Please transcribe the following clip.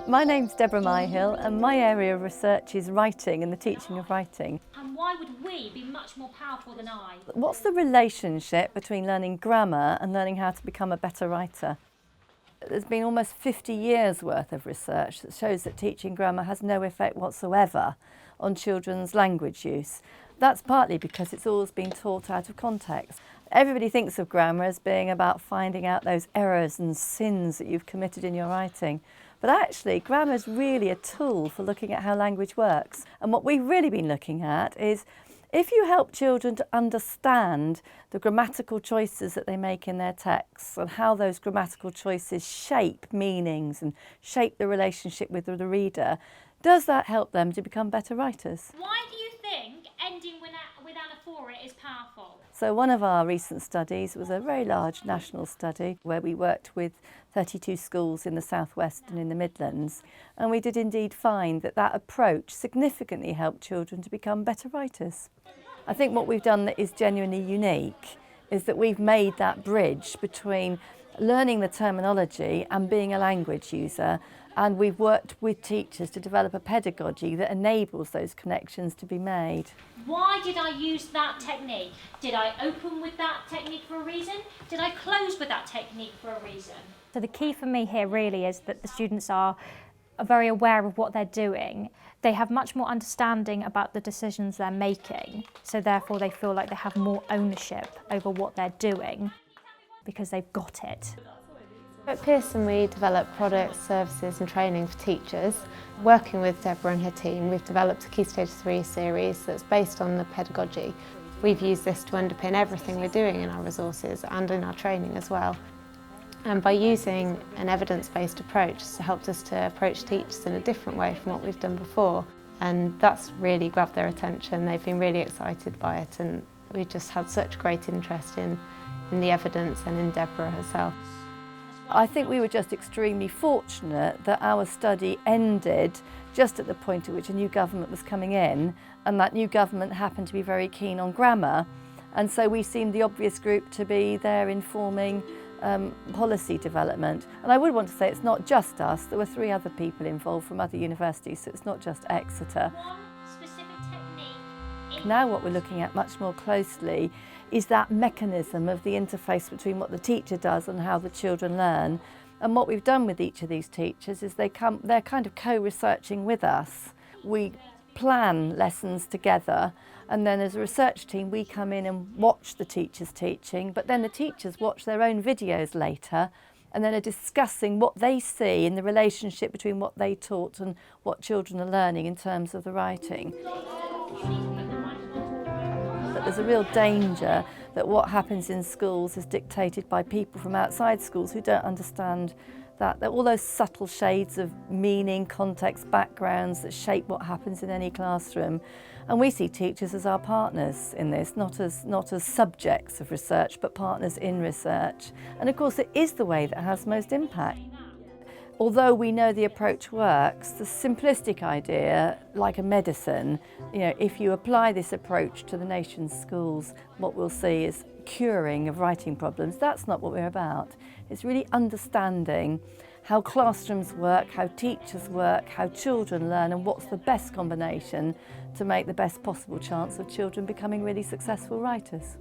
My name's Debra Myhill and my area of research is writing and the teaching of writing. And why would we be much more powerful than I? What's the relationship between learning grammar and learning how to become a better writer? There's been almost 50 years worth of research that shows that teaching grammar has no effect whatsoever on children's language use. That's partly because it's always been taught out of context. Everybody thinks of grammar as being about finding out those errors and sins that you've committed in your writing. But actually, grammar is really a tool for looking at how language works. And what we've really been looking at is if you help children to understand the grammatical choices that they make in their texts and how those grammatical choices shape meanings and shape the relationship with the reader, does that help them to become better writers? Why do you think ending with anaphora is powerful? So one of our recent studies was a very large national study where we worked with 32 schools in the southwest and in the Midlands, and we did indeed find that that approach significantly helped children to become better writers. I think what we've done that is genuinely unique is that we've made that bridge between learning the terminology and being a language user, and we've worked with teachers to develop a pedagogy that enables those connections to be made. Why did I use that technique? Did I open with that technique for a reason? Did I close with that technique for a reason? So the key for me here really is that the students are very aware of what they're doing. They have much more understanding about the decisions they're making, so therefore they feel like they have more ownership over what they're doing because they've got it. At Pearson we develop products, services and training for teachers. Working with Deborah and her team, we've developed a Key Stage 3 series that's based on the pedagogy. We've used this to underpin everything we're doing in our resources and in our training as well. And by using an evidence-based approach, it's helped us to approach teachers in a different way from what we've done before. And that's really grabbed their attention. They've been really excited by it, and we've just had such great interest in the evidence and in Deborah herself. I think we were just extremely fortunate that our study ended just at the point at which a new government was coming in, and that new government happened to be very keen on grammar, and so we seemed the obvious group to be there informing policy development. And I would want to say it's not just us, there were 3 other people involved from other universities, so it's not just Exeter. One specific technique. Now what we're looking at much more closely is that mechanism of the interface between what the teacher does and how the children learn. And what we've done with each of these teachers is they're kind of co-researching with us. We plan lessons together, and then as a research team we come in and watch the teachers teaching, but then the teachers watch their own videos later and then are discussing what they see in the relationship between what they taught and what children are learning in terms of the writing. But there's a real danger that what happens in schools is dictated by people from outside schools who don't understand that all those subtle shades of meaning, context, backgrounds that shape what happens in any classroom. And we see teachers as our partners in this, not as subjects of research, but partners in research. And of course it is the way that has most impact. Although we know the approach works, the simplistic idea, like a medicine, if you apply this approach to the nation's schools, what we'll see is curing of writing problems. That's not what we're about. It's really understanding how classrooms work, how teachers work, how children learn, and what's the best combination to make the best possible chance of children becoming really successful writers.